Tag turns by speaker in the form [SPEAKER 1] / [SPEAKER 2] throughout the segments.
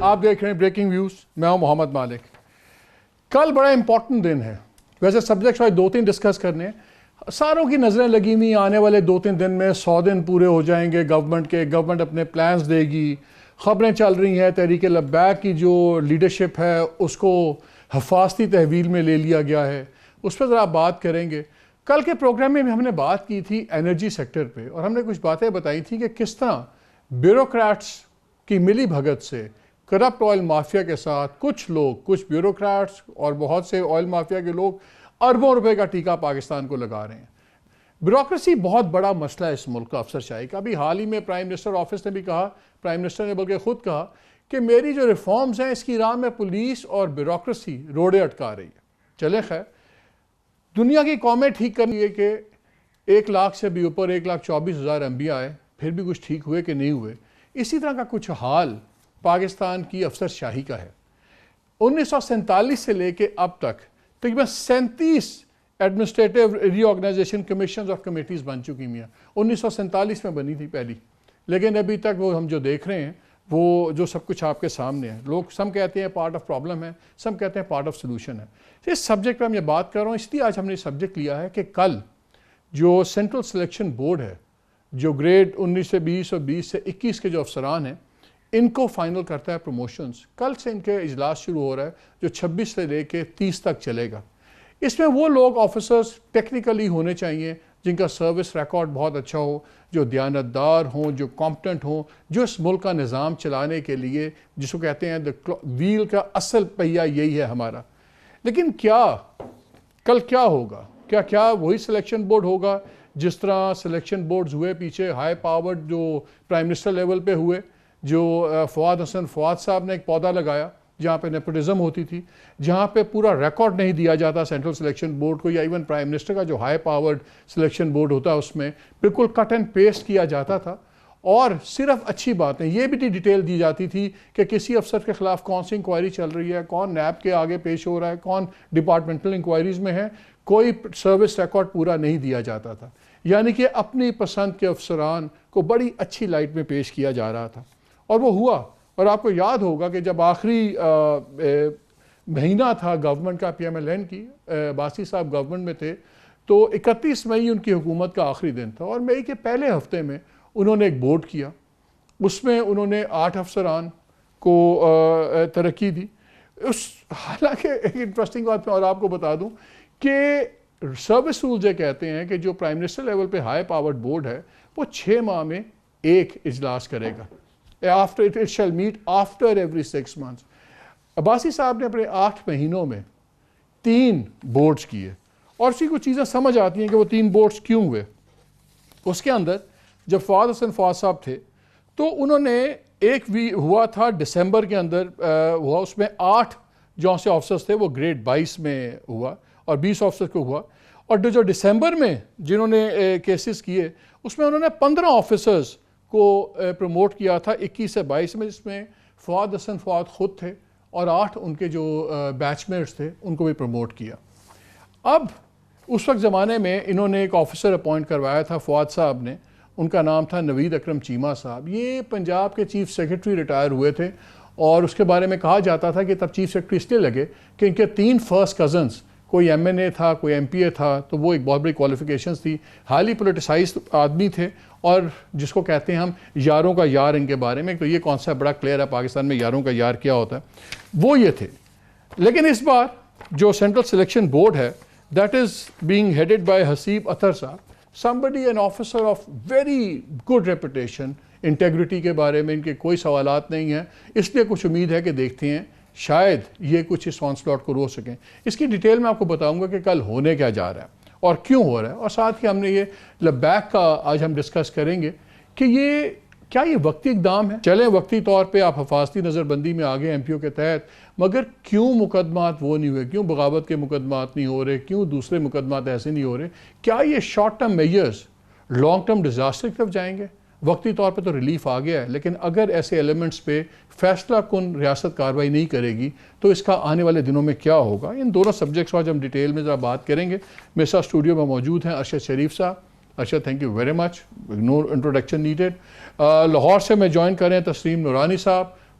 [SPEAKER 1] آپ دیکھ رہے ہیں بریکنگ ویوز، میں ہوں محمد مالک۔ کل بڑا امپورٹنٹ دن ہے، ویسے سبجیکٹس آج 2-3 ڈسکس کرنے ہیں، ساروں کی نظریں لگی ہوئی آنے والے 2-3 دن میں 100 دن پورے ہو جائیں گے گورنمنٹ کے، گورنمنٹ اپنے پلانز دے گی، خبریں چل رہی ہیں تحریک لبیک کی جو لیڈرشپ ہے اس کو حفاظتی تحویل میں لے لیا گیا ہے، اس پہ ذرا بات کریں گے۔ کل کے پروگرام میں ہم نے بات کی تھی انرجی سیکٹر پہ، اور ہم نے کچھ باتیں بتائی تھیں کہ کس طرح بیوروکریٹس کی ملی بھگت سے کرپٹ آئل مافیا کے ساتھ کچھ لوگ، کچھ بیوروکریٹس اور بہت سے آئل مافیا کے لوگ اربوں روپے کا ٹیکہ پاکستان کو لگا رہے ہیں۔ بیوروکریسی بہت بڑا مسئلہ ہے اس ملک کا، افسر شاہی کا۔ ابھی حال ہی میں پرائم منسٹر آفس نے بھی کہا، پرائم منسٹر نے بلکہ خود کہا کہ میری جو ریفارمز ہیں اس کی راہ میں پولیس اور بیوروکریسی روڑے اٹکا رہی ہے۔ چلے خیر، دنیا کی قومیں ٹھیک کرنی ہے کہ 1 لاکھ سے بھی اوپر 1,24,000 انبیاء آئے، پھر بھی کچھ ٹھیک ہوئے کہ نہیں ہوئے۔ اسی طرح کا کچھ حال پاکستان کی افسر شاہی کا ہے۔ 1947 سے لے کے اب تک تقریباً 37 ایڈمنسٹریٹو ری آرگنائزیشن کمیشنز اور کمیٹیز بن چکی ہیں۔ 1947 میں بنی تھی پہلی، لیکن ابھی تک وہ ہم جو دیکھ رہے ہیں وہ جو سب کچھ آپ کے سامنے ہے، لوگ سم کہتے ہیں پارٹ آف پرابلم ہے، سم کہتے ہیں پارٹ آف سلوشن ہے۔ اس سبجیکٹ پہ میں بات کر رہا ہوں اس لیے آج ہم نے سبجیکٹ لیا ہے کہ کل جو سینٹرل سلیکشن بورڈ ہے، جو گریڈ 19 سے 20 اور 20 سے 21 کے جو افسران ہیں، ان کو فائنل کرتا ہے پروموشنز۔ کل سے ان کے اجلاس شروع ہو رہا ہے جو 26 سے لے کے 30 تک چلے گا۔ اس میں وہ لوگ آفیسرز ٹیکنیکلی ہونے چاہیے جن کا سروس ریکارڈ بہت اچھا ہو، جو دیانتدار ہوں، جو کمپٹنٹ ہوں، جو اس ملک کا نظام چلانے کے لیے، جس کو کہتے ہیں ویل کا اصل پہیہ یہی ہے ہمارا۔ لیکن کل کیا ہوگا؟ کیا وہی سلیکشن بورڈ ہوگا جس طرح سلیکشن بورڈز ہوئے پیچھے ہائی پاورڈ جو پرائم منسٹر لیول پہ ہوئے، جو فواد حسن فواد صاحب نے ایک پودا لگایا جہاں پہ نیپوٹزم ہوتی تھی، جہاں پہ پورا ریکارڈ نہیں دیا جاتا سینٹرل سلیکشن بورڈ کو، یا ایون پرائم منسٹر کا جو ہائی پاورڈ سلیکشن بورڈ ہوتا ہے اس میں بالکل کٹ اینڈ پیسٹ کیا جاتا تھا، اور صرف اچھی باتیں یہ بھی ڈیٹیل دی جاتی تھی کہ کسی افسر کے خلاف کون سی انکوائری چل رہی ہے، کون نیب کے آگے پیش ہو رہا ہے، کون ڈپارٹمنٹل انکوائریز میں ہے۔ کوئی سروس ریکارڈ پورا نہیں دیا جاتا تھا، یعنی کہ اپنی پسند کے افسران کو بڑی اچھی لائٹ میں پیش کیا جا رہا تھا، اور وہ ہوا۔ اور آپ کو یاد ہوگا کہ جب آخری مہینہ تھا گورنمنٹ کا PMLN کی، باسی صاحب گورنمنٹ میں تھے، تو 31 مئی ان کی حکومت کا آخری دن تھا، اور مئی کے پہلے ہفتے میں انہوں نے ایک بورڈ کیا، اس میں انہوں نے 8 افسران کو ترقی دی۔ حالانکہ ایک انٹرسٹنگ بات میں اور آپ کو بتا دوں کہ سروس رولز یہ کہتے ہیں کہ جو پرائم منسٹر لیول پہ ہائی پاورڈ بورڈ ہے وہ 6 ماہ میں ایک اجلاس کرے گا، it shall meet after every 6 months۔ Abbasi صاحب نے اپنے 8 مہینوں میں 3 بورڈز کیے، اور اسی کو چیزیں سمجھ آتی ہیں کہ وہ 3 بورڈز کیوں ہوئے۔ اس کے اندر جب فواد حسن فواد صاحب تھے تو انہوں نے ایک ہوا تھا دسمبر کے اندر ہوا، اس میں 8 جو سے آفسرز تھے وہ گریڈ 22 میں ہوا، اور 20 آفسر کو ہوا، اور جو دسمبر میں جنہوں نے کیسز کیے اس میں انہوں نے 15 آفیسرز کو پروموٹ کیا تھا 21 سے 22 میں، جس میں فواد حسن فواد خود تھے، اور 8 ان کے جو بیچ میٹس تھے ان کو بھی پروموٹ کیا۔ اب اس وقت زمانے میں انہوں نے ایک آفیسر اپوائنٹ کروایا تھا فواد صاحب نے، ان کا نام تھا نوید اکرم چیمہ صاحب۔ یہ پنجاب کے چیف سیکرٹری ریٹائر ہوئے تھے، اور اس کے بارے میں کہا جاتا تھا کہ تب چیف سیکرٹری اس لیے لگے کہ ان کے 3 فرسٹ کزنز، کوئی MNA تھا، کوئی MPA تھا، تو وہ ایک بہت بڑی کوالیفیکیشنز تھی، ہائیلی پولیٹیسائزڈ آدمی تھے، اور جس کو کہتے ہیں ہم یاروں کا یار ان کے بارے میں، تو یہ کانسیپٹ بڑا کلیئر ہے پاکستان میں یاروں کا یار کیا ہوتا ہے، وہ یہ تھے۔ لیکن اس بار جو سینٹرل سلیکشن بورڈ ہے that is being headed by Haseeb Athar صاحب، somebody an officer of very good reputation، integrity کے بارے میں ان کے کوئی سوالات نہیں ہیں، اس لیے کچھ امید ہے کہ دیکھتے ہیں شاید یہ کچھ اس آنسلاٹ کو روک سکیں۔ اس کی ڈیٹیل میں آپ کو بتاؤں گا کہ کل ہونے کیا جا رہا ہے اور کیوں ہو رہا ہے، اور ساتھ ہی ہم نے یہ لبیک کا آج ہم ڈسکس کریں گے کہ کیا یہ وقتی اقدام ہے؟ چلیں وقتی طور پہ آپ حفاظتی نظر بندی میں آگے MPO کے تحت، مگر کیوں مقدمات وہ نہیں ہوئے، کیوں بغاوت کے مقدمات نہیں ہو رہے، کیوں دوسرے مقدمات ایسے نہیں ہو رہے؟ کیا یہ short term measures long term disaster کی طرف جائیں گے؟ وقتی طور پہ تو ریلیف آ گیا ہے، لیکن اگر ایسے ایلیمنٹس پہ فیصلہ کن ریاست کارروائی نہیں کرے گی تو اس کا آنے والے دنوں میں کیا ہوگا؟ ان دونوں سبجیکٹس آج ہم ڈیٹیل میں ذرا بات کریں گے۔ میرے ساتھ اسٹوڈیو میں موجود ہیں ارشد شریف صاحب۔ Arshad thank you very much, no introduction needed. Lahore سے میں جوائن کریں تسلیم نورانی صاحب،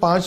[SPEAKER 2] 5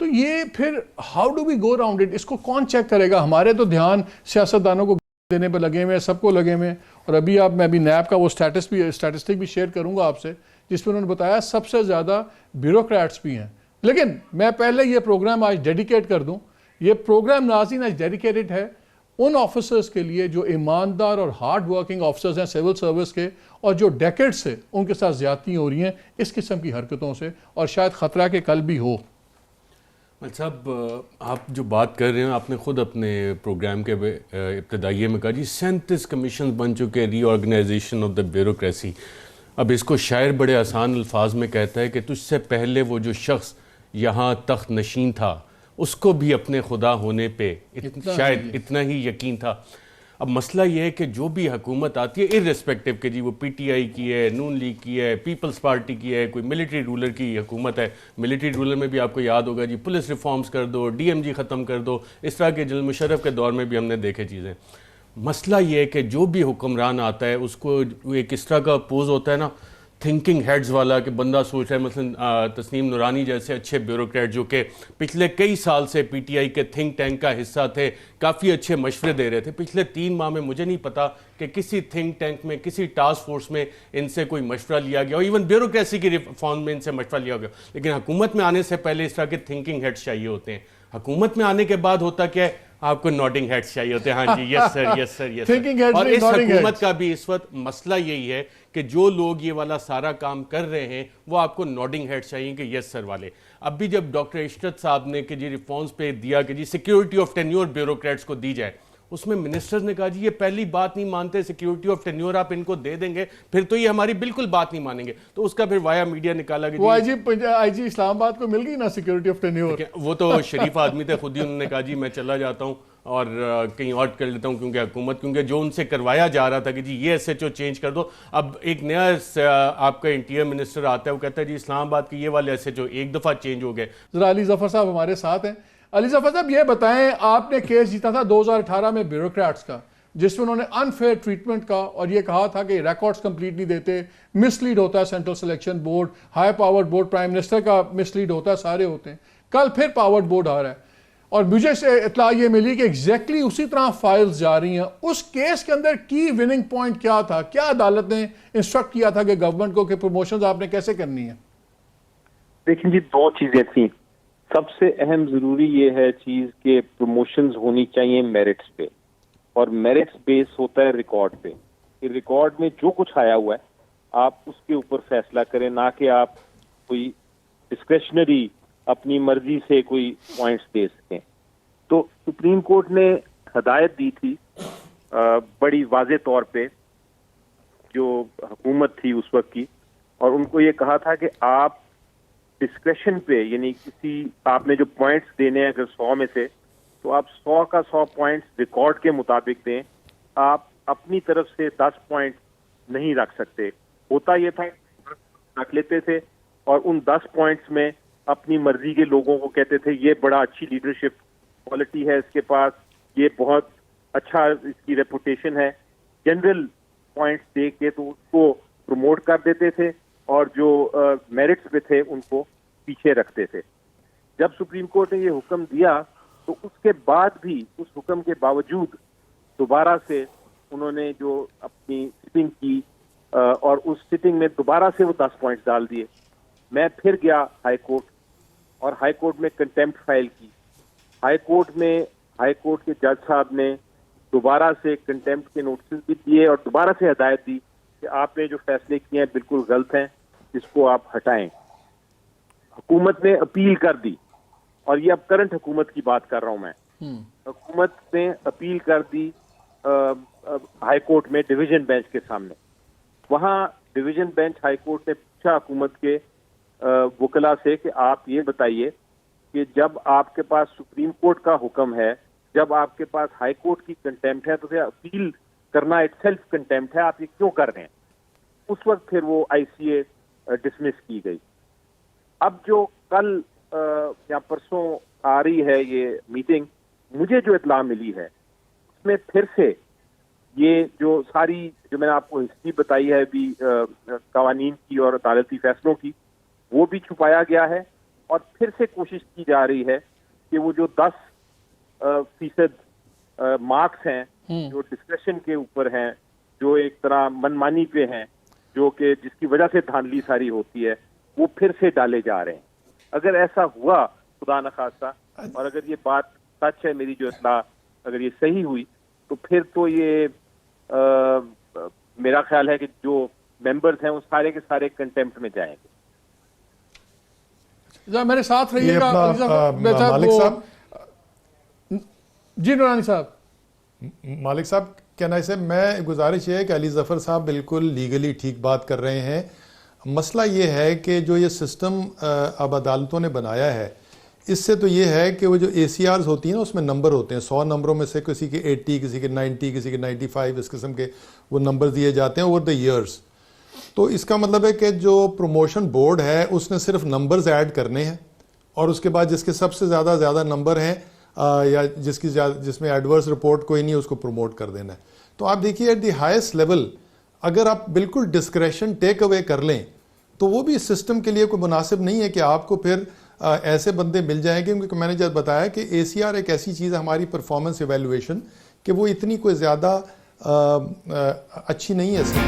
[SPEAKER 1] تو یہ پھر how do we go around it? اس کو کون چیک کرے گا؟ ہمارے تو دھیان سیاستدانوں کو دینے پہ لگے ہوئے ہیں، سب کو لگے ہوئے ہیں. اور میں ابھی نیب کا وہ اسٹیٹسٹک بھی شیئر کروں گا آپ سے، جس میں انہوں نے بتایا سب سے زیادہ بیوروکریٹس بھی ہیں. لیکن میں پہلے یہ پروگرام آج ڈیڈیکیٹ کر دوں، یہ پروگرام ناظرین آج ڈیڈیکیٹڈ ہے ان آفیسرز کے لیے جو ایماندار اور ہارڈ ورکنگ آفیسرز ہیں سول سروس کے، اور جو ڈیکیڈ سے ان کے ساتھ زیادتی ہو رہی ہیں اس قسم کی حرکتوں سے، اور شاید خطرہ کہ کل بھی ہو.
[SPEAKER 3] مل صاحب، آپ جو بات کر رہے ہیں، آپ نے خود اپنے پروگرام کے ابتدائیے میں کہا جی 37 کمیشن بن چکے ری آرگنائزیشن آف دا بیوروکریسی. اب اس کو شاعر بڑے آسان الفاظ میں کہتا ہے کہ تجھ سے پہلے وہ جو شخص یہاں تخت نشین تھا اس کو بھی اپنے خدا ہونے پہ شاید اتنا ہی یقین تھا. اب مسئلہ یہ ہے کہ جو بھی حکومت آتی ہے ارریسپیکٹو کہ جی وہ پی ٹی آئی کی ہے، نون لیگ کی ہے، پیپلز پارٹی کی ہے، کوئی ملٹری رولر کی حکومت ہے، ملٹری رولر میں بھی آپ کو یاد ہوگا جی پولیس ریفارمز کر دو، ڈی ایم جی ختم کر دو، اس طرح کے جنرل مشرف کے دور میں بھی ہم نے دیکھے چیزیں. مسئلہ یہ ہے کہ جو بھی حکمران آتا ہے اس کو ایک اس طرح کا پوز ہوتا ہے نا تھنکنگ ہیڈز والا، کہ بندہ سوچ رہا ہے. مثلا تسنیم نورانی جیسے اچھے بیوروکریٹ جو کہ پچھلے کئی سال سے پی ٹی آئی کے تھنک ٹینک کا حصہ تھے، کافی اچھے مشورے دے رہے تھے. پچھلے 3 ماہ میں مجھے نہیں پتا کہ کسی تھنک ٹینک میں، کسی ٹاسک فورس میں ان سے کوئی مشورہ لیا گیا ہو، ایون بیوروکریسی کی ریفارم میں ان سے مشورہ لیا گیا. لیکن حکومت میں آنے سے پہلے اس طرح کے تھنکنگ ہیڈز چاہیے ہوتے ہیں. حکومت میں آنے کے بعد ہوتا کیا ہے، آپ کو نوڈنگ ہیڈز چاہیے ہوتے ہیں. ہاں جی، یس سر، یس سر، یس سر. اور اس حکومت کا بھی اس وقت مسئلہ یہی ہے کہ جو لوگ یہ والا سارا کام کر رہے ہیں وہ آپ کو نوڈنگ ہیڈ چاہیے کہ یس سر والے. اب بھی جب ڈاکٹر عشرت صاحب نے کہ جی ریفارمز پہ دیا کہ جی سیکیورٹی آف ٹینیور بیوروکریٹس کو دی جائے، اس میں منسٹرز نے کہا جی یہ پہلی بات نہیں مانتے، سیکیورٹی آف ٹینیور آپ ان کو دے دیں گے پھر تو یہ ہماری بالکل بات نہیں مانیں گے. تو اس کا پھر وایا میڈیا نکالا کہ
[SPEAKER 1] وہ آئی جی اسلام آباد کو مل گئی نا سیکیورٹی آف ٹینیور.
[SPEAKER 3] وہ تو شریف آدمی تھے، خود ہی انہوں نے کہا جی میں چلا جاتا ہوں اور کہیں اور کر لیتا ہوں، کیونکہ جو ان سے کروایا جا رہا تھا کہ جی یہ ایس ایچ او چینج کر دو. اب ایک نیا آپ کا انٹیریئر منسٹر آتا ہے، وہ کہتا ہے جی اسلام آباد کے یہ والے ایس ایچ او ایک دفعہ چینج ہو گئے.
[SPEAKER 1] ذرا علی ظفر صاحب ہمارے ساتھ ہیں. علی ظفر صاحب یہ بتائیں، آپ نے کیس جیتا تھا 2018 میں بیوروکریٹس کا، جس میں انہوں نے انفیئر ٹریٹمنٹ کا اور یہ کہا تھا کہ ریکارڈز کمپلیٹ نہیں دیتے، مس لیڈ ہوتا ہے central selection board, high powered board, prime minister کا مس لیڈ ہوتا ہے، سارے ہوتے ہیں. کل پھر پاورڈ بورڈ آ رہا ہے اور مجھے سے اطلاع یہ ملی کہ ایگزیکٹلی اسی طرح فائلز جا رہی ہیں. اس کیس کے اندر کی وننگ پوائنٹ کیا تھا؟ کیا عدالت نے انسٹرکٹ کیا تھا کہ گورنمنٹ کو کہ پروموشنز آپ نے کیسے کرنی ہیں؟
[SPEAKER 4] دیکھیں جی، 2 چیزیں تھیں. سب سے اہم ضروری یہ ہے چیز کہ پروموشنز ہونی چاہیے میرٹس پہ، اور میرٹس بیس ہوتا ہے ریکارڈ پہ. ریکارڈ میں جو کچھ آیا ہوا ہے آپ اس کے اوپر فیصلہ کریں، نہ کہ آپ کوئی ڈسکریشنری اپنی مرضی سے کوئی پوائنٹس دے سکیں. تو سپریم کورٹ نے ہدایت دی تھی بڑی واضح طور پہ جو حکومت تھی اس وقت کی، اور ان کو یہ کہا تھا کہ آپ ڈسکریشن پہ، یعنی کسی آپ نے جو پوائنٹس دینے ہیں اگر 100 میں سے، تو آپ 100 کا 100 پوائنٹس ریکارڈ کے مطابق دیں. آپ اپنی طرف سے 10 پوائنٹ نہیں رکھ سکتے. ہوتا یہ تھا رکھ لیتے تھے اور ان 10 پوائنٹس میں اپنی مرضی کے لوگوں کو کہتے تھے یہ بڑا اچھی لیڈرشپ کوالٹی ہے اس کے پاس، یہ بہت اچھا اس کی ریپوٹیشن ہے. جنرل پوائنٹس دے کے تو اس کو پروموٹ کر دیتے تھے اور جو میرٹس پہ تھے ان کو پیچھے رکھتے تھے. جب سپریم کورٹ نے یہ حکم دیا تو اس کے بعد بھی، اس حکم کے باوجود دوبارہ سے انہوں نے جو اپنی سٹنگ کی اور اس سٹنگ میں دوبارہ سے وہ 10 پوائنٹس ڈال دیے. میں پھر گیا ہائی کورٹ اور ہائی کورٹ میں کنٹیمپٹ فائل کی. ہائی کورٹ کے جج صاحب نے دوبارہ سے کنٹیمپٹ کے نوٹسز بھی دیے اور دوبارہ سے ہدایت دی کہ آپ نے جو فیصلے کیے ہیں بالکل غلط ہیں، اس کو آپ ہٹائیں. حکومت نے اپیل کر دی، اور یہ اب کرنٹ حکومت کی بات کر رہا ہوں میں. حکومت نے اپیل کر دی ہائی کورٹ میں ڈویژن بینچ کے سامنے. وہاں ڈویژن بینچ ہائی کورٹ نے پوچھا حکومت کے وکلا سے کہ آپ یہ بتائیے کہ جب آپ کے پاس سپریم کورٹ کا حکم ہے، جب آپ کے پاس ہائی کورٹ کی کنٹیمپٹ ہے، تو پھر اپیل کرنا اٹ سیلف کنٹیمپٹ ہے، آپ یہ کیوں کر رہے ہیں؟ اس وقت پھر وہ آئی سی اے ڈسمس کی گئی. اب جو کل یا پرسوں آ رہی ہے یہ میٹنگ، مجھے جو اطلاع ملی ہے اس میں پھر سے یہ جو ساری جو میں نے آپ کو ہسٹری بتائی ہے بھی قوانین کی اور عدالتی فیصلوں کی، وہ بھی چھپایا گیا ہے. اور پھر سے کوشش کی جا رہی ہے کہ وہ جو 10% مارکس ہیں جو ڈسکریشن کے اوپر ہیں, جو ایک طرح منمانی پہ ہیں, جو کہ جس کی وجہ سے دھاندلی ساری ہوتی ہے, وہ پھر سے ڈالے جا رہے ہیں. اگر ایسا ہوا خدا نخواستہ, اور اگر یہ بات سچ ہے, میری جو اطلاع اگر یہ صحیح ہوئی, تو پھر تو یہ میرا خیال ہے کہ جو ممبرز ہیں وہ سارے کے سارے کنٹمپٹ میں جائیں گے.
[SPEAKER 1] میرے ساتھ رہیے
[SPEAKER 2] یہ
[SPEAKER 1] گا
[SPEAKER 2] اپنا مالک صاحب.
[SPEAKER 1] جی نورانی صاحب.
[SPEAKER 2] مالک صاحب کہنا ہے میں گزارش یہ ہے کہ علی ظفر صاحب بالکل لیگلی ٹھیک بات کر رہے ہیں. مسئلہ یہ ہے کہ جو یہ سسٹم اب عدالتوں نے بنایا ہے, اس سے تو یہ ہے کہ وہ جو اے سی آرز ہوتی ہیں نا, اس میں نمبر ہوتے ہیں, 100 نمبروں میں سے کسی کے 80, کسی کے 90, کسی کے 95, اس قسم کے وہ نمبر دیے جاتے ہیں اوور دا ایئرس. تو اس کا مطلب ہے کہ جو پروموشن بورڈ ہے اس نے صرف نمبرز ایڈ کرنے ہیں, اور اس کے بعد جس کے سب سے زیادہ نمبر ہیں یا جس میں ایڈورس رپورٹ کوئی نہیں, اس کو پروموٹ کر دینا ہے. تو آپ دیکھیے ایٹ دی ہائیسٹ لیول اگر آپ بالکل ڈسکریشن ٹیک اوے کر لیں تو وہ بھی اس سسٹم کے لیے کوئی مناسب نہیں ہے کہ آپ کو پھر ایسے بندے مل جائیں گے. کیونکہ میں نے جب بتایا کہ اے سی آر ایک ایسی چیز ہے ہماری پرفارمنس ایویلویشن کہ وہ اتنی کوئی زیادہ اچھی نہیں ہے اس میں.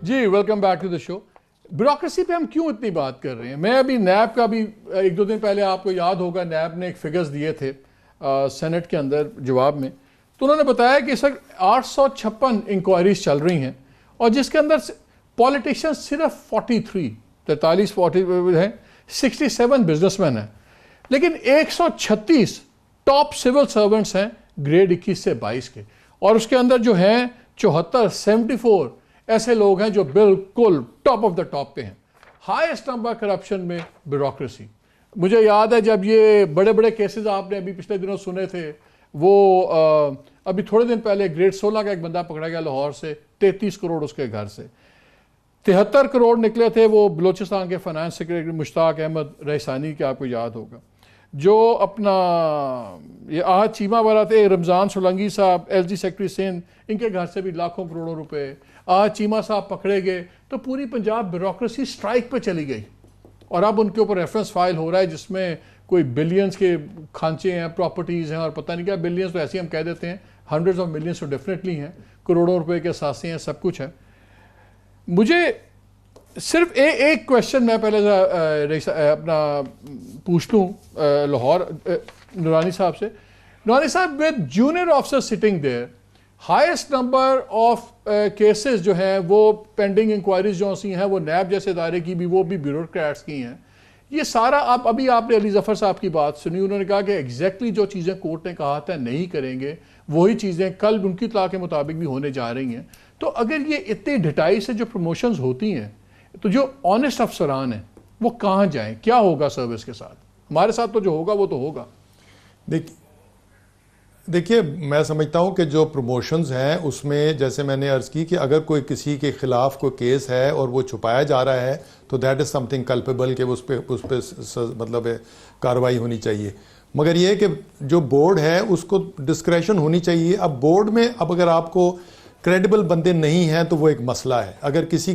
[SPEAKER 1] جی welcome back to the show. Bureaucracy پہ ہم کیوں اتنی بات کر رہے ہیں؟ میں ابھی نیب کا بھی 1-2 دن پہلے, آپ کو یاد ہوگا, نیب نے ایک فگرز دیے تھے سینٹ کے اندر جواب میں, تو انہوں نے بتایا کہ اس وقت 856 انکوائریز چل رہی ہیں, اور جس کے اندر پولیٹیشین صرف 43 ہیں, 67 بزنس مین ہیں, لیکن 136 ٹاپ سول سرونٹس ہیں گریڈ 21 سے 22 کے, اور اس کے اندر جو ہیں 74 ایسے لوگ ہیں جو بالکل ٹاپ آف دا ٹاپ پہ ہیں. ہائیسٹ نمبر کرپشن میں بیوروکریسی. مجھے یاد ہے جب یہ بڑے بڑے کیسز آپ نے ابھی پچھلے دنوں سنے تھے, وہ ابھی تھوڑے دن پہلے گریڈ 16 کا ایک بندہ پکڑا گیا لاہور سے, 33 کروڑ اس کے گھر سے, 73 کروڑ نکلے تھے وہ بلوچستان کے فائنانس سیکرٹری مشتاق احمد رئیسانی کے, آپ کو یاد ہوگا, جو اپنا یہ آہد چیمہ والا تھے, رمضان سولنگی صاحب ایل جی سیکرٹری سندھ, ان کے گھر سے بھی لاکھوں کروڑوں روپے. آج چیمہ صاحب پکڑے گئے تو پوری پنجاب بیوروکریسی سٹرائک پہ چلی گئی, اور اب ان کے اوپر ریفرنس فائل ہو رہا ہے جس میں کوئی بلینز کے کھانچے ہیں, پراپرٹیز ہیں, اور پتہ نہیں کیا بلینز تو ایسے ہم کہہ دیتے ہیں, ہنڈریڈز آف ملینز تو ڈیفینیٹلی ہیں, کروڑوں روپے کے اثاثے ہیں, سب کچھ ہے. مجھے صرف ایک کویشچن میں پہلے اپنا پوچھ لوں لاہور نورانی صاحب سے. نورانی صاحب, with junior officer sitting there, highest number of cases جو ہیں وہ پینڈنگ انکوائریز جو سی ہیں وہ نیب جیسے ادارے کی بھی, وہ بھی بیوروکریٹس کی ہیں. یہ سارا ابھی آپ نے علی ظفر صاحب کی بات سنی, انہوں نے کہا کہ ایگزیکٹلی جو چیزیں کورٹ نے کہا تھا نہیں کریں گے, وہی چیزیں کل ان کی اطلاع کے مطابق بھی ہونے جا رہی ہیں. تو اگر یہ اتنی ڈھٹائی سے جو پروموشنز ہوتی ہیں, تو جو آنیسٹ افسران ہیں وہ کہاں جائیں؟ کیا ہوگا سروس کے ساتھ؟ ہمارے ساتھ تو جو ہوگا وہ تو ہوگا.
[SPEAKER 2] دیکھیے میں سمجھتا ہوں کہ جو پروموشنز ہیں اس میں جیسے میں نے عرض کی کہ اگر کوئی کسی کے خلاف کوئی کیس ہے اور وہ چھپایا جا رہا ہے تو دیٹ از سم تھنگ کلپیبل, کہ اس پہ مطلب کارروائی ہونی چاہیے. مگر یہ کہ جو بورڈ ہے اس کو ڈسکریشن ہونی چاہیے. اب بورڈ میں اب اگر آپ کو کریڈیبل بندے نہیں ہیں تو وہ ایک مسئلہ ہے. اگر کسی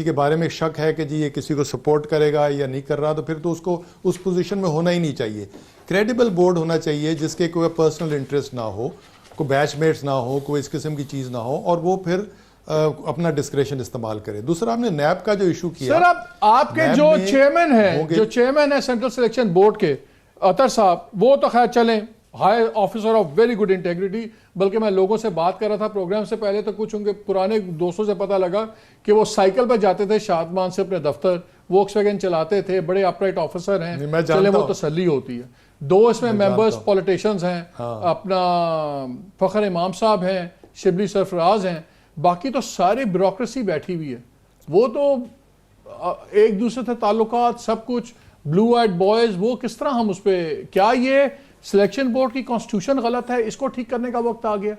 [SPEAKER 2] کے بارے میں شک ہے کہ جی یہ کسی کو سپورٹ کرے گا یا نہیں کر رہا, تو پھر تو اس کو اس پوزیشن میں ہونا ہی نہیں چاہیے. کریڈیبل بورڈ ہونا چاہیے جس کے کوئی پرسنل انٹرسٹ نہ ہو, کوئی بیچ میٹس نہ ہو, کوئی اس قسم کی چیز نہ ہو, اور وہ پھر اپنا ڈسکریشن استعمال کرے. دوسرا ہم نے نیب کا جو ایشو کیا,
[SPEAKER 1] سر اب آپ کے جو چیئرمین ہیں سینٹرل سلیکشن بورڈ کے اطہر صاحب, وہ تو خیر چلیں high officer of very good integrity, بلکہ میں لوگوں سے بات کر رہا تھا پروگرام سے پہلے, تو کچھ ان کے پرانے دوستوں سے پتہ لگا کہ وہ سائیکل پہ جاتے تھے شادمان سے اپنے دفتر, ووکس ویگن چلاتے تھے, بڑے اپرائٹ آفیسر ہیں, چلے وہ تسلی ہوتی ہے. 2 اس میں ممبرز پولیٹیشنز ہیں, اپنا فخر امام صاحب ہیں, شبلی سرفراز ہیں, باقی تو ساری بیوروکریسی بیٹھی ہوئی ہے. وہ تو ایک دوسرے سے تعلقات سب کچھ, بلو آئڈ بوائز, وہ کس طرح ہم اس پہ, کیا یہ سلیکشن بورڈ کی کانسٹیٹیوشن غلط ہے, اس کو ٹھیک کرنے کا وقت آ گیا.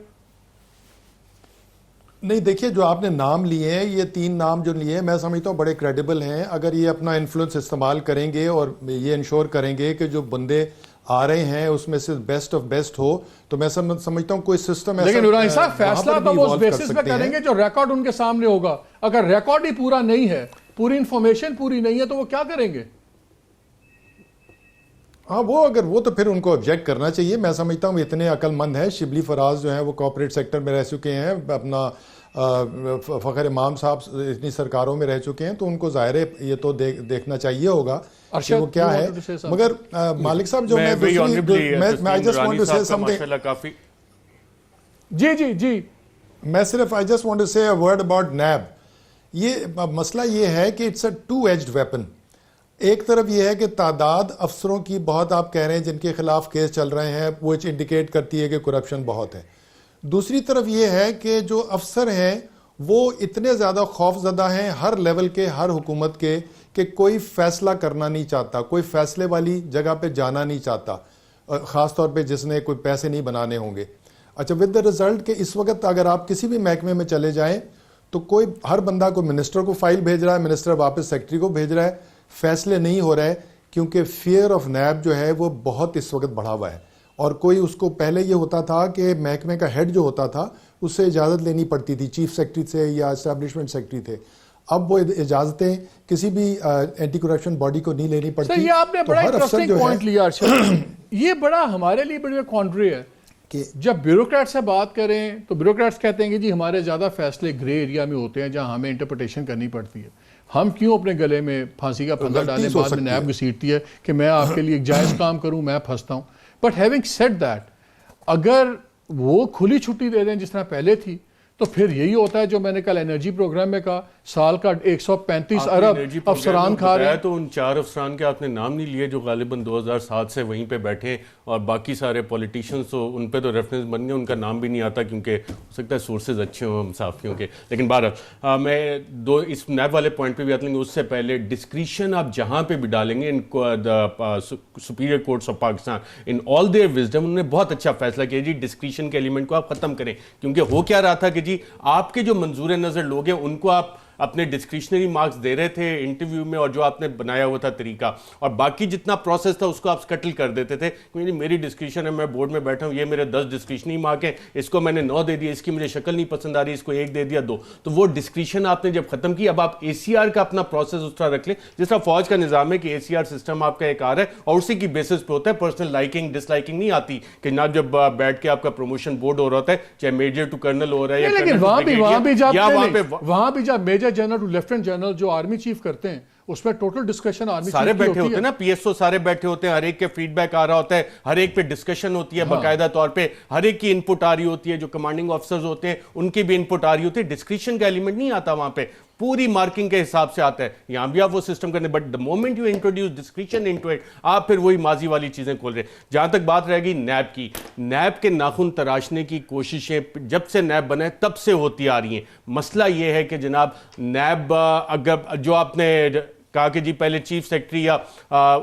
[SPEAKER 2] نہیں دیکھیے, جو آپ نے نام لیے ہیں, یہ 3 نام جو لیے ہیں, میں سمجھتا ہوں بڑے کریڈیبل ہیں. اگر یہ اپنا انفلوئنس استعمال کریں گے اور یہ انشور کریں گے کہ جو بندے آ رہے ہیں اس میں سے بیسٹ آف بیسٹ ہو, تو میں سمجھتا ہوں کوئی سسٹم ایسا.
[SPEAKER 1] لیکن نورانی صاحب فیصلہ تو وہ اس بیسس پہ کریں گے جو ریکارڈ ان کے سامنے ہوگا. اگر ریکارڈ ہی پورا نہیں ہے, پوری انفارمیشن پوری نہیں ہے, تو وہ کیا کریں گے؟
[SPEAKER 2] ہاں وہ تو پھر ان کو آبجیکٹ کرنا چاہیے. میں سمجھتا ہوں اتنے عقل مند ہیں. شبلی فراز جو ہیں وہ کارپوریٹ سیکٹر میں رہ چکے ہیں, اپنا فخر امام صاحب اتنی سرکاروں میں رہ چکے ہیں, تو ان کو ظاہر ہے یہ تو دیکھنا چاہیے ہوگا کہ وہ کیا ہے. مگر مالک صاحب جو میں جسٹ وانٹ ٹو سے سم تھنگ.
[SPEAKER 1] جی
[SPEAKER 2] میں صرف آئی جسٹ وانٹ ٹو سے ورڈ اباؤٹ نیب. یہ مسئلہ یہ ہے کہ اٹس اے 2-edged ویپن. ایک طرف یہ ہے کہ تعداد افسروں کی بہت آپ کہہ رہے ہیں جن کے خلاف کیس چل رہے ہیں, وہ انڈیکیٹ کرتی ہے کہ کرپشن بہت ہے. دوسری طرف یہ ہے کہ جو افسر ہیں وہ اتنے زیادہ خوف زدہ ہیں ہر لیول کے, ہر حکومت کے, کہ کوئی فیصلہ کرنا نہیں چاہتا, کوئی فیصلے والی جگہ پہ جانا نہیں چاہتا, خاص طور پہ جس نے کوئی پیسے نہیں بنانے ہوں گے. اچھا, ود دا ریزلٹ کہ اس وقت اگر آپ کسی بھی محکمے میں چلے جائیں تو کوئی ہر بندہ کو منسٹر کو فائل بھیج رہا ہے, منسٹر واپس سیکٹری کو بھیج رہا ہے, فیصلے نہیں ہو رہے, کیونکہ فیئر آف نیب جو ہے وہ بہت اس وقت بڑھا ہوا ہے. اور کوئی اس کو پہلے یہ ہوتا تھا کہ محکمے کا ہیڈ جو ہوتا تھا اس سے اجازت لینی پڑتی تھی, چیف سیکرٹری سے یا اسٹیبلشمنٹ سیکرٹری تھے. اب وہ اجازتیں کسی بھی اینٹی کرپشن باڈی کو نہیں لینی پڑتی.
[SPEAKER 1] یہ آپ نے بڑا انٹرسٹنگ پوائنٹ لیا ارشد. یہ بڑا ہمارے لیے بڑی کانٹری ہے کہ جب بیوروکریٹ سے بات کریں تو بیوروکریٹس کہتے ہیں کہ جی ہمارے زیادہ فیصلے گرے ایریا میں ہوتے ہیں جہاں ہمیں انٹرپریٹیشن کرنی پڑتی ہے. ہم کیوں اپنے گلے میں پھانسی کا پھندا ڈالیں, بعد میں نیب گھسیٹتی ہے کہ میں آپ کے لیے ایک جائز کام کروں, میں پھنستا ہوں. بٹ ہیونگ سیڈ دیٹ, اگر وہ کھلی چھٹی دے دیں جس طرح پہلے تھی, تو پھر yہی ہوتا ہے جو میں نے کل انرجی پروگرام میں کہا, سال کا 135 ارب افسران کھا رہے ہیں.
[SPEAKER 3] تو ان 4 افسران کے آپ نے نام نہیں لیے جو غالباً 2007 سے وہیں پہ بیٹھے, اور باقی سارے پولیٹیشینز تو ان پہ تو ریفرنس بن گئے, ان کا نام بھی نہیں آتا کیونکہ ہو سکتا ہے سورسز اچھے ہوں صحافیوں کے. لیکن بہرحال میں اس نیب والے پوائنٹ پہ بھی آتے ہیں. اس سے پہلے ڈسکریشن آپ جہاں پہ بھی ڈالیں گے, ان superior courts of Pakistan in all their wisdom انہوں نے بہت اچھا فیصلہ کیا جی ڈسکریشن کے ایلیمنٹ کو آپ ختم کریں. کیونکہ ہو کیا رہا تھا کہ جی آپ کے جو منظور نظر لوگ ہیں ان کو آپ اپنے ڈسکریشنری مارکس دے رہے تھے انٹرویو میں, اور جو آپ نے بنایا ہوا تھا طریقہ, اور باقی جتنا پروسیس تھا اس کو آپ سکٹل کر دیتے تھے کیونکہ میری ڈسکریشن ہے, میں بورڈ میں بیٹھا ہوں, یہ میرے 10 ڈسکریشنری مارک ہیں, اس کو میں نے 9 دے دیا, اس کی مجھے شکل نہیں پسند آ رہی, اس کو 1 دے دیا 2. تو وہ ڈسکریشن آپ نے جب ختم کی, اب آپ ACR کا اپنا پروسیس اس طرح رکھ لیں جس طرح فوج کا نظام ہے کہ ACR سسٹم آپ کا ایک آ رہا ہے اور اسی کی بیسس پہ ہوتا ہے. پرسنل لائکنگ ڈس لائکنگ نہیں آتی کہ نہ جب بیٹھ کے آپ کا پروموشن بورڈ ہو رہا ہوتا ہے, چاہے میجر ٹو کرنل ہو رہا ہے,
[SPEAKER 1] لیکن وہاں بھی جب major general to lieutenant general جو آرمی چیف کرتے ہیں اس میں ٹوٹل ڈسکشن آرمی
[SPEAKER 3] سارے بیٹھے ہوتے ہیں نا, PSO سارے بیٹھے ہوتے ہیں, ہر ایک کے فیڈ بیک آ رہا ہوتا ہے, ہر ایک پہ ڈسکشن ہوتی ہے باقاعدہ طور پہ, ہر ایک کی انپٹ آ رہی ہوتی ہے, جو کمانڈنگ آفیسرز ہوتے ہیں ان کی بھی انپٹ آ رہی ہوتی ہے. ڈسکریشن کا ایلیمنٹ نہیں آتا وہاں پہ, پوری مارکنگ کے حساب سے آتا ہے. یہاں بھی آپ وہ سسٹم کرنے, but the moment you introduce discretion into it, آپ پھر وہی ماضی والی چیزیں کھول رہے ہیں. جہاں تک بات رہے گی نیب کی, نیب کے ناخن تراشنے کی کوششیں جب سے نیب بنا ہے تب سے ہوتی آ رہی ہیں. مسئلہ یہ ہے کہ جناب نیب اگر جو آپ نے کہا کہ جی پہلے چیف سیکرٹری یا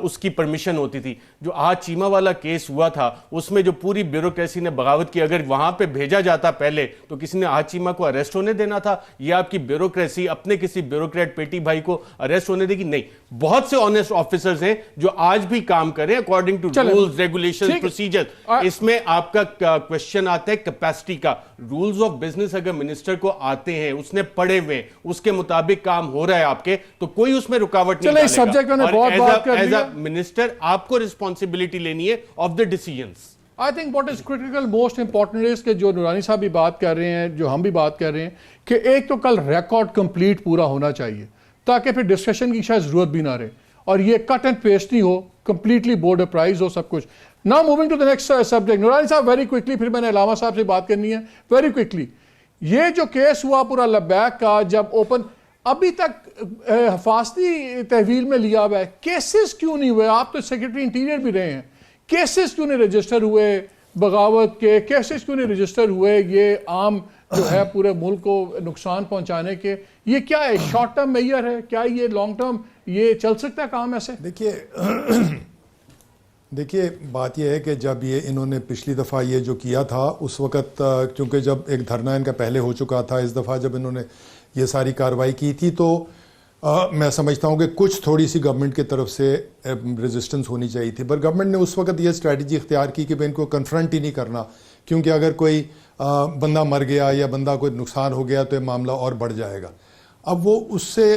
[SPEAKER 3] اس کی پرمیشن ہوتی تھی, جو آج چیمہ والا کیس ہوا تھا اس میں جو پوری بیوروکریسی نے بغاوت کی, اگر وہاں پہ بھیجا جاتا پہلے تو کسی نے آج چیمہ کو اریسٹ ہونے دینا تھا, یا آپ کی بیوروکریسی اپنے کسی بیوروکریٹ پیٹی بھائی کو اریسٹ ہونے دے گی؟ نہیں. بہت سے آنیسٹ آفیسرز ہیں جو آج بھی کام کر رہے ہیں according to rules regulation procedure. اس میں آپ کا کوشچن آتا ہے کیپیسٹی کا. رولز آف بزنس اگر منسٹر کو آتے ہیں, اس نے پڑھے ہوئے, اس کے مطابق کام ہو رہا ہے آپ کے, تو کوئی اس میں رکاوٹ نہیں ڈالے گا. ایز اے منسٹر آپ کو ریسپانسبلٹی لینی ہے of the decisions.
[SPEAKER 1] I think what is critical most important is کہ جو نورانی صاحب بھی بات کر رہے ہیں, جو ہم بھی بات کر رہے ہیں, کہ ایک تو کل ریکارڈ کمپلیٹ پورا ہونا چاہیے تاکہ پھر ڈسکشن کی شاید ضرورت بھی نہ رہے, اور یہ کٹ اینڈ پیسٹ نہیں ہو, کمپلیٹلی بورڈ اپرائز ہو سب کچھ. Now moving to the next subject, نورانی صاحب ویری کوئکلی, پھر میں نے علامہ صاحب سے بات کرنی ہے ویری کوئکلی. یہ جو کیس ہوا پورا لبیک کا, جب اوپن ابھی تک حفاظتی تحویل میں لیا ہوا ہے, کیسز کیوں نہیں ہوئے؟ آپ تو سیکرٹری انٹیریئر بھی رہے ہیں, کیسز کیوں نہیں رجسٹر ہوئے بغاوت کے, کیسز کیوں نہیں رجسٹر ہوئے یہ عام جو ہے پورے ملک کو نقصان پہنچانے کے؟ یہ کیا ہے, شارٹ ٹرم میئر ہے کیا, یہ لانگ ٹرم یہ چل سکتا ہے کام ایسے؟
[SPEAKER 2] دیکھیے دیکھیے بات یہ ہے کہ جب یہ انہوں نے پچھلی دفعہ یہ جو کیا تھا اس وقت کیونکہ جب ایک دھرنا ان کا پہلے ہو چکا تھا، اس دفعہ جب انہوں نے یہ ساری کارروائی کی تھی تو میں سمجھتا ہوں کہ کچھ تھوڑی سی گورنمنٹ کی طرف سے ریزسٹنس ہونی چاہیے تھی، پر گورنمنٹ نے اس وقت یہ اسٹریٹجی اختیار کی کہ ان کو کنفرنٹ ہی نہیں کرنا، کیونکہ اگر کوئی بندہ مر گیا یا بندہ کوئی نقصان ہو گیا تو یہ معاملہ اور بڑھ جائے گا۔ اب وہ اس سے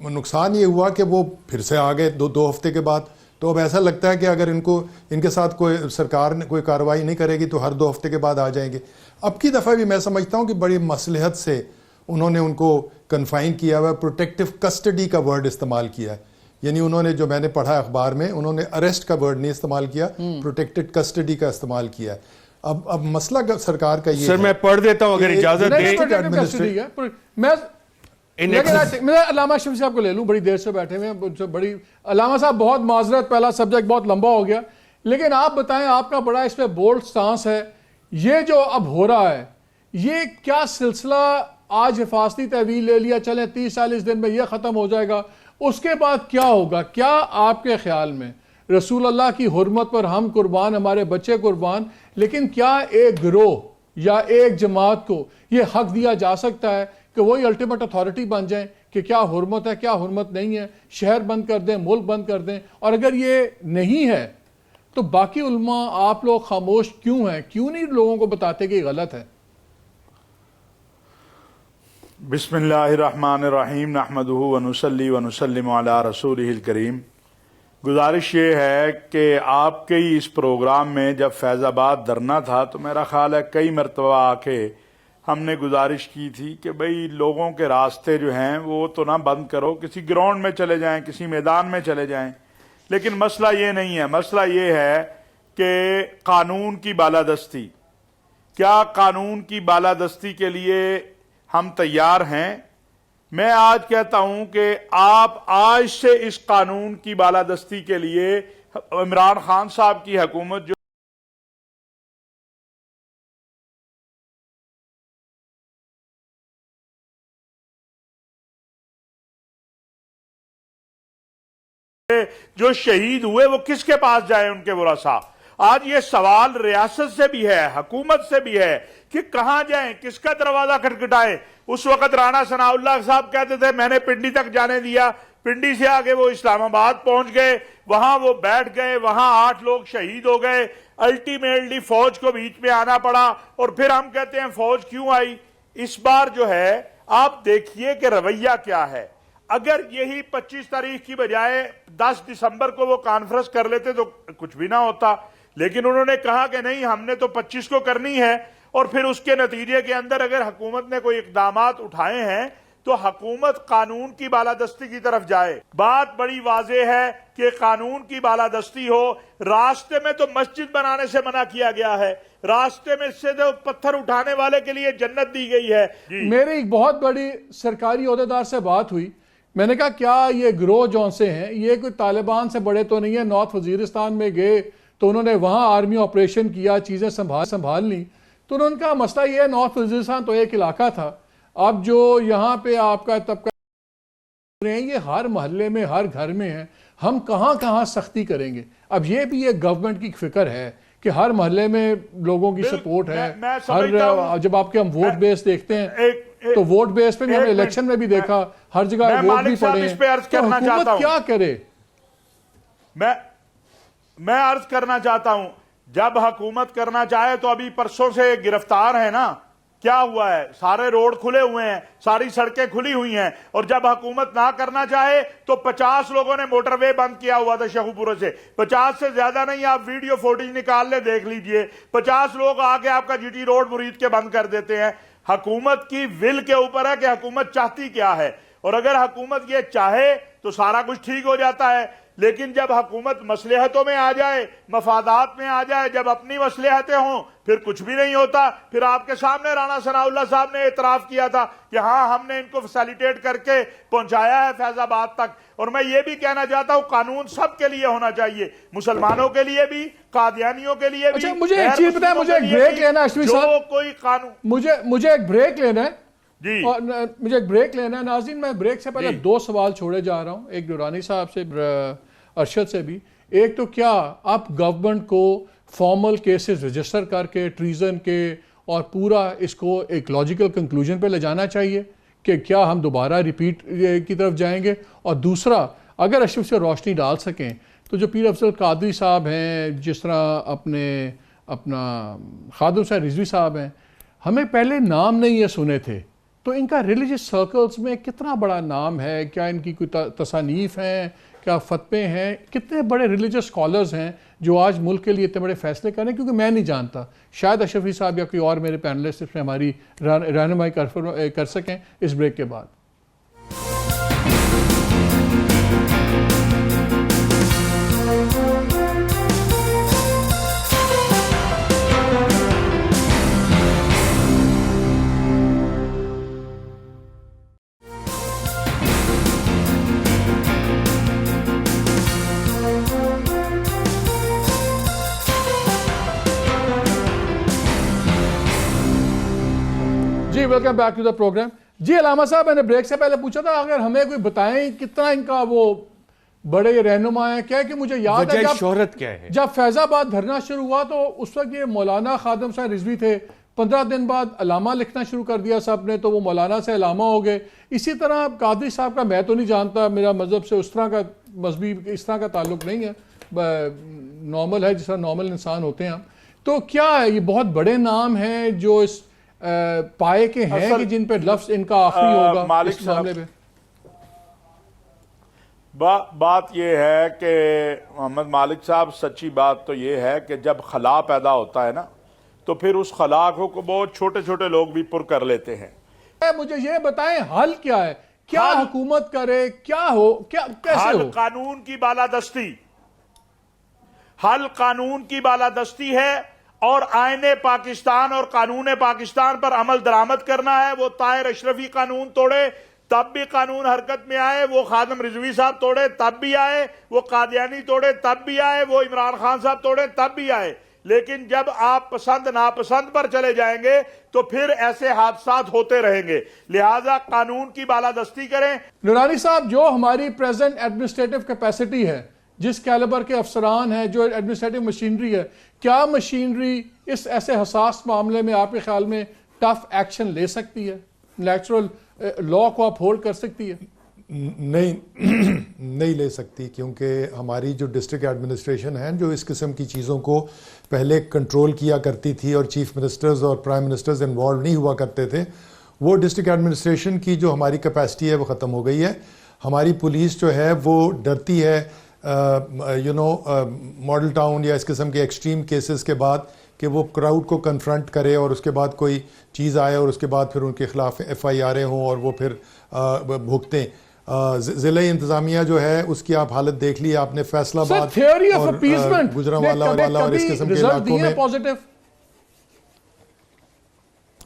[SPEAKER 2] نقصان یہ ہوا کہ وہ پھر سے آ گئے دو ہفتے کے بعد، تو اب ایسا لگتا ہے کہ اگر ان کے ساتھ کوئی سرکار نے کوئی کارروائی نہیں کرے گی تو ہر 2 ہفتے کے بعد آ جائیں گے۔ اب کی دفعہ بھی میں سمجھتا ہوں کہ بڑی مصلحت سے انہوں نے ان کو کنفائن کیا ہوا ہے، پروٹیکٹیو کسٹڈی کا ورڈ استعمال کیا ہے، یعنی انہوں نے جو میں نے پڑھا اخبار میں انہوں نے اریسٹ کا ورڈ نہیں استعمال کیا، پروٹیکٹڈ کسٹڈی کا استعمال کیا ہے۔ اب مسئلہ سرکار کا یہ
[SPEAKER 3] سر میں پڑھ دیتا ہوں اگر اجازت
[SPEAKER 1] میں علامہ شفیع صاحب کو لے لوں، بڑی دیر سے بیٹھے ہوئے ہیں، بڑی علامہ صاحب بہت معذرت، پہلا سبجیکٹ بہت لمبا ہو گیا، لیکن آپ بتائیں آپ کا بڑا اس پہ بولڈ سٹانس ہے، یہ جو اب ہو رہا ہے یہ کیا سلسلہ آج حفاظتی تحویل لے لیا، چلیں 30-40 دن میں یہ ختم ہو جائے گا، اس کے بعد کیا ہوگا؟ کیا آپ کے خیال میں رسول اللہ کی حرمت پر ہم قربان، ہمارے بچے قربان، لیکن کیا ایک گروہ یا ایک جماعت کو یہ حق دیا جا سکتا ہے کہ وہی الٹیمیٹ اتھارٹی بن جائیں کہ کیا حرمت ہے کیا حرمت نہیں ہے، شہر بند کر دیں، ملک بند کر دیں؟ اور اگر یہ نہیں ہے تو باقی علماء آپ لوگ خاموش کیوں ہیں؟ کیوں نہیں لوگوں کو بتاتے کہ یہ غلط ہے؟
[SPEAKER 5] بسم اللہ الرحمن الرحیم، نحمدہ ونصلی ونسلم علی رسولہ الکریم۔ گزارش یہ ہے کہ آپ کے ہی اس پروگرام میں جب فیض آباد دھرنا تھا تو میرا خیال ہے کئی مرتبہ آ کے ہم نے گزارش کی تھی کہ بھئی لوگوں کے راستے جو ہیں وہ تو نہ بند کرو، کسی گراؤنڈ میں چلے جائیں، کسی میدان میں چلے جائیں، لیکن مسئلہ یہ نہیں ہے۔ مسئلہ یہ ہے کہ قانون کی بالادستی، کیا قانون کی بالادستی کے لیے ہم تیار ہیں؟ میں آج کہتا ہوں کہ آپ آج سے اس قانون کی بالادستی کے لیے عمران خان صاحب کی حکومت جو شہید ہوئے وہ کس کے پاس جائیں ان کے ورثاء؟ آج یہ سوال ریاست سے بھی ہے، حکومت سے بھی ہے کہ کہاں جائیں، کس کا دروازہ کھٹکھٹائیں۔ اس وقت رانا ثناء اللہ صاحب کہتے تھے میں نے پنڈی تک جانے دیا، پنڈی سے آگے وہ اسلام آباد پہنچ گئے، وہاں وہ بیٹھ گئے، وہاں 8 لوگ شہید ہو گئے، الٹیمیٹلی فوج کو بیچ میں آنا پڑا، اور پھر ہم کہتے ہیں فوج کیوں آئی؟ اس بار جو ہے آپ دیکھیے کہ رویہ کیا ہے۔ اگر یہی 25 تاریخ کی بجائے 10 دسمبر کو وہ کانفرنس کر لیتے تو کچھ بھی نہ ہوتا، لیکن انہوں نے کہا کہ نہیں ہم نے تو 25 کو کرنی ہے، اور پھر اس کے نتیجے کے اندر اگر حکومت نے کوئی اقدامات اٹھائے ہیں تو حکومت قانون کی بالادستی کی طرف جائے۔ بات بڑی واضح ہے کہ قانون کی بالادستی ہو۔ راستے میں تو مسجد بنانے سے منع کیا گیا ہے، راستے میں سے تو پتھر اٹھانے والے کے لیے جنت دی گئی ہے۔
[SPEAKER 1] میری ایک بہت بڑی سرکاری عہدیدار سے بات ہوئی، میں نے کہا کیا یہ گروہ جون سے ہیں یہ کوئی طالبان سے بڑے تو نہیں ہیں؟ نارتھ وزیرستان میں گئے تو انہوں نے وہاں آرمی آپریشن کیا، چیزیں سنبھال لیں، تو انہوں نے کہا مسئلہ یہ ہے نارتھ وزیرستان تو ایک علاقہ تھا، اب جو یہاں پہ آپ کا طبقہ ہیں یہ ہر محلے میں ہر گھر میں ہیں، ہم کہاں کہاں سختی کریں گے؟ اب یہ بھی ایک گورنمنٹ کی فکر ہے کہ ہر محلے میں لوگوں کی سپورٹ ہے، ہر جب آپ کے ہم ووٹ بیس دیکھتے ہیں تو ووٹ بیس پہ بھی ہم نے الیکشن میں بھی دیکھا ہر جگہ ووٹ بھی پڑے ہیں، تو حکومت کیا کرے؟
[SPEAKER 5] میں عرض کرنا چاہتا ہوں جب حکومت کرنا چاہے تو ابھی پرسوں سے گرفتار ہے نا، کیا ہوا ہے؟ سارے روڈ کھلے ہوئے ہیں، ساری سڑکیں کھلی ہوئی ہیں، اور جب حکومت نہ کرنا چاہے تو 50 لوگوں نے موٹر وے بند کیا ہوا تھا شیخو پورے سے، 50 سے زیادہ نہیں، آپ ویڈیو فوٹیج نکال لے دیکھ لیجئے، 50 لوگ آگے آپ کا جی ٹی روڈ مرید کے بند کر دیتے ہیں۔ حکومت کی ول کے اوپر ہے کہ حکومت چاہتی کیا ہے، اور اگر حکومت یہ چاہے تو سارا کچھ ٹھیک ہو جاتا ہے، لیکن جب حکومت مصلحتوں میں آ جائے، مفادات میں آ جائے، جب اپنی مصلحتیں ہوں پھر کچھ بھی نہیں ہوتا۔ پھر آپ کے سامنے رانا ثناء اللہ صاحب نے اعتراف کیا تھا کہ ہاں ہم نے ان کو فیسیلیٹیٹ کر کے پہنچایا ہے فیض آباد تک۔ اور میں یہ بھی کہنا چاہتا ہوں قانون سب کے لیے ہونا چاہیے، مسلمانوں کے لیے بھی، قادیانیوں کے لیے بھی۔
[SPEAKER 1] اچھا مجھے ایک چیز بتائیں، مجھے ایک بریک لینا ہے اشفی صاحب،
[SPEAKER 5] جو کوئی قانون
[SPEAKER 1] مجھے ایک بریک لینا ہے
[SPEAKER 5] جی،
[SPEAKER 1] اور مجھے ایک بریک لینا ہے۔ ناظرین میں بریک سے پہلے 2 سوال چھوڑے جا رہا ہوں، ایک دورانی صاحب سے، ارشد سے بھی، ایک تو کیا آپ گورنمنٹ کو فارمل کیسز رجسٹر کر کے ٹریزن کے اور پورا اس کو ایک لاجیکل کنکلوژن پہ لے جانا چاہیے کہ کیا ہم دوبارہ ریپیٹ کی طرف جائیں گے. اور دوسرا اگر اشرف سے روشنی ڈال سکیں تو جو پیر افضل قادری صاحب ہیں, جس طرح اپنا خادم صاحب رضوی صاحب ہیں, ہمیں پہلے نام نہیں یہ سنے تھے, تو ان کا ریلیجس سرکلز میں کتنا بڑا نام ہے, کیا ان کی کوئی تصانیف ہیں, کیا فتوے ہیں, کتنے بڑے ریلیجس اسکالرز ہیں جو آج ملک کے لیے اتنے بڑے فیصلے کریں, کیونکہ میں نہیں جانتا, شاید اشرفی صاحب یا کوئی اور میرے پینلسٹ اس میں ہماری رہنمائی کر سکیں اس بریک کے بعد. جی welcome back to the program. جی علامہ صاحب, میں نے بریک سے پہلے پوچھا تھا اگر ہمیں کوئی بتائیں کتنا ان کا وہ بڑے رہنما ہیں, کیا کہ مجھے یاد ہے
[SPEAKER 3] شہرت کیا ہے,
[SPEAKER 1] جب فیض آباد دھرنا شروع ہوا تو اس وقت یہ مولانا خادم صاحب رضوی تھے, 15 دن بعد علامہ لکھنا شروع کر دیا سب نے, تو وہ مولانا سے علامہ ہو گئے. اسی طرح قادری صاحب کا میں تو نہیں جانتا, میرا مذہب سے اس طرح کا مذہبی اس طرح کا تعلق نہیں ہے, نارمل ہے جس طرح نارمل انسان ہوتے ہیں ہم. تو کیا یہ بہت بڑے نام ہیں جو اس پائے کے ہیں کہ جن پہ لفظ ان کا آخری ہوگا اس معاملے پہ؟
[SPEAKER 5] بات یہ ہے کہ محمد مالک صاحب, سچی بات تو یہ ہے کہ جب خلا پیدا ہوتا ہے نا تو پھر اس خلا کو بہت چھوٹے چھوٹے لوگ بھی پر کر لیتے ہیں.
[SPEAKER 1] مجھے یہ بتائیں حل کیا ہے, کیا حکومت کرے, کیا ہو, کیسے ہو؟
[SPEAKER 5] حل قانون کی بالادستی, حل قانون کی بالادستی ہے, اور آئین پاکستان اور قانون پاکستان پر عمل درآمد کرنا ہے. وہ طاہر اشرفی قانون توڑے تب بھی قانون حرکت میں آئے, وہ خادم رضوی صاحب توڑے تب بھی آئے, وہ قادیانی توڑے تب بھی آئے, وہ عمران خان صاحب توڑے تب بھی آئے. لیکن جب آپ پسند ناپسند پر چلے جائیں گے تو پھر ایسے حادثات ہوتے رہیں گے. لہٰذا قانون کی بالادستی کریں.
[SPEAKER 1] نورانی صاحب, جو ہماری پریزنٹ ایڈمنسٹریٹو کیپیسٹی ہے, جس کیلیبر کے افسران ہیں, جو ایڈمنسٹریٹو مشینری ہے, کیا مشینری اس ایسے حساس معاملے میں آپ کے خیال میں ٹف ایکشن لے سکتی ہے, نیچرل لا کو آپ ہولڈ کر سکتی ہے؟
[SPEAKER 2] نہیں لے سکتی, کیونکہ ہماری جو ڈسٹرکٹ ایڈمنسٹریشن ہے جو اس قسم کی چیزوں کو پہلے کنٹرول کیا کرتی تھی اور چیف منسٹرز اور پرائم منسٹرز انوالو نہیں ہوا کرتے تھے, وہ ڈسٹرکٹ ایڈمنسٹریشن کی جو ہماری کیپیسٹی ہے وہ ختم ہو گئی ہے. ہماری پولیس جو ہے وہ ڈرتی ہے ماڈل ٹاؤن یا اس قسم کے ایکسٹریم کیسز کے بعد کہ وہ کراؤڈ کو کنفرنٹ کرے اور اس کے بعد کوئی چیز آئے اور اس کے بعد پھر ان کے خلاف ایف آئی آریں ہوں اور وہ پھر بھگتیں. ضلع انتظامیہ جو ہے اس کی آپ حالت دیکھ لی آپ نے, فیصل آباد اور گجرانوالہ اور اس قسم کے علاقوں میں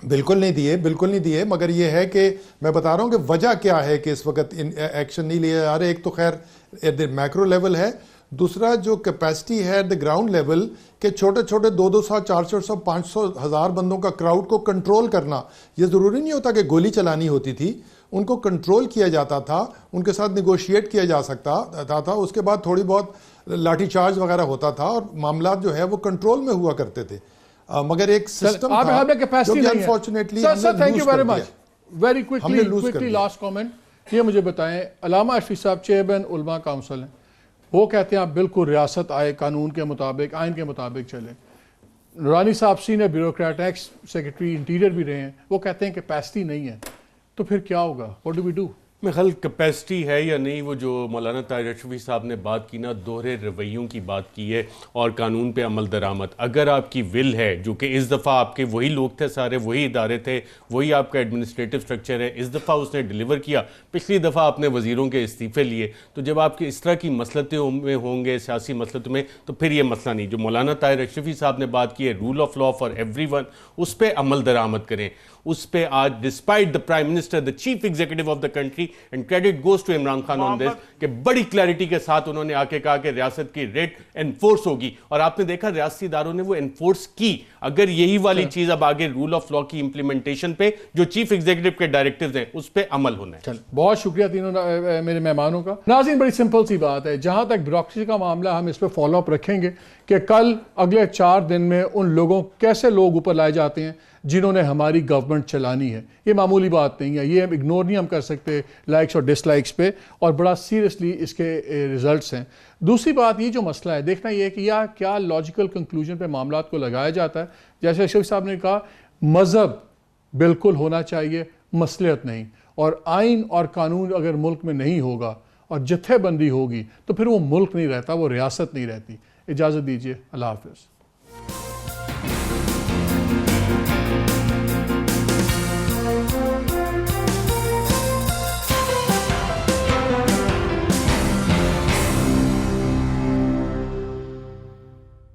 [SPEAKER 2] بالکل نہیں دیے. مگر یہ ہے کہ میں بتا رہا ہوں کہ وجہ کیا ہے کہ اس وقت ایکشن نہیں لیے جا رہے. ایک تو خیر ایٹ دی میکرو لیول ہے, دوسرا جو کیپیسٹی ہے ایٹ دی گراؤنڈ لیول کہ چھوٹے 200 400 500 ہزار بندوں کا کراؤڈ کو کنٹرول کرنا, یہ ضروری نہیں ہوتا کہ گولی چلانی ہوتی تھی, ان کو کنٹرول کیا جاتا تھا, ان کے ساتھ نیگوشیٹ کیا جا سکتا تھا, اس کے بعد تھوڑی بہت لاٹھی چارج وغیرہ ہوتا تھا اور معاملات جو ہے وہ کنٹرول میں ہوا کرتے تھے. مگر ایک سسٹم تھا جو کہ unfortunately
[SPEAKER 1] very quickly last comment, یہ مجھے بتائیں, علامہ اشرفی صاحب چیئرمین علماء کونسل ہیں, وہ کہتے ہیں آپ بالکل ریاست آئے قانون کے مطابق آئین کے مطابق چلیں. نورانی صاحب senior bureaucrat ex secretary interior بھی رہے ہیں, وہ کہتے ہیں کیپیسٹی نہیں ہے, تو پھر کیا ہوگا, واٹ ڈو وی ڈو؟
[SPEAKER 3] میں خیال کیپیسٹی ہے یا نہیں, وہ جو مولانا طاہر اشرفی صاحب نے بات کی نا, دوہرے رویوں کی بات کی ہے اور قانون پہ عمل درآمد. اگر آپ کی ول ہے, جو کہ اس دفعہ آپ کے وہی لوگ تھے سارے, وہی ادارے تھے, وہی آپ کا ایڈمنسٹریٹو سٹرکچر ہے, اس دفعہ اس نے ڈیلیور کیا, پچھلی دفعہ آپ نے وزیروں کے استعفے لیے, تو جب آپ کے اس طرح کی مسلطیں میں ہوں گے, سیاسی مسلطوں میں, تو پھر یہ مسئلہ نہیں. جو مولانا طاہر اشرفی صاحب نے بات کی ہے rule of law for everyone, اس پہ عمل درآمد کریں. اس پہ آج despite the prime minister the chief executive of the country and credit goes to Imran Khan on this کہ بڑی کلیئرٹی کے ساتھ انہوں نے آ کے کہا کہ ریاست کی ریٹ انفورس ہوگی, اور آپ نے دیکھا ریاستی اداروں نے وہ انفورس کی. اگر یہی والی چیز اب آگے رول آف لا کی امپلیمنٹیشن پہ جو چیف ایگزیکٹو کے ڈائریکٹرز ہیں اس پہ عمل ہونا ہے.
[SPEAKER 1] بہت شکریہ تینوں میرے مہمانوں کا. ناظرین بڑی سمپل سی بات ہے, جہاں تک بیوروکریسی کا معاملہ ہم اس پہ فالو اپ رکھیں گے کہ کل اگلے 4 دن میں ان لوگوں کیسے لوگ اوپر لائے جاتے ہیں جنہوں نے ہماری گورنمنٹ چلانی ہے. یہ معمولی بات نہیں ہے, یہ ہم اگنور نہیں ہم کر سکتے لائکس اور ڈس لائکس پہ, اور بڑا سیریسلی اس کے ریزلٹس ہیں. دوسری بات یہ جو مسئلہ ہے دیکھنا یہ ہے کہ کیا لاجیکل کنکلوژن پہ معاملات کو لگایا جاتا ہے. جیسے اشرف صاحب نے کہا مذہب بالکل ہونا چاہیے, مصلحت نہیں, اور آئین اور قانون اگر ملک میں نہیں ہوگا اور جتھے بندی ہوگی تو پھر وہ ملک نہیں رہتا, وہ ریاست نہیں رہتی. اجازت دیجیے, اللہ حافظ.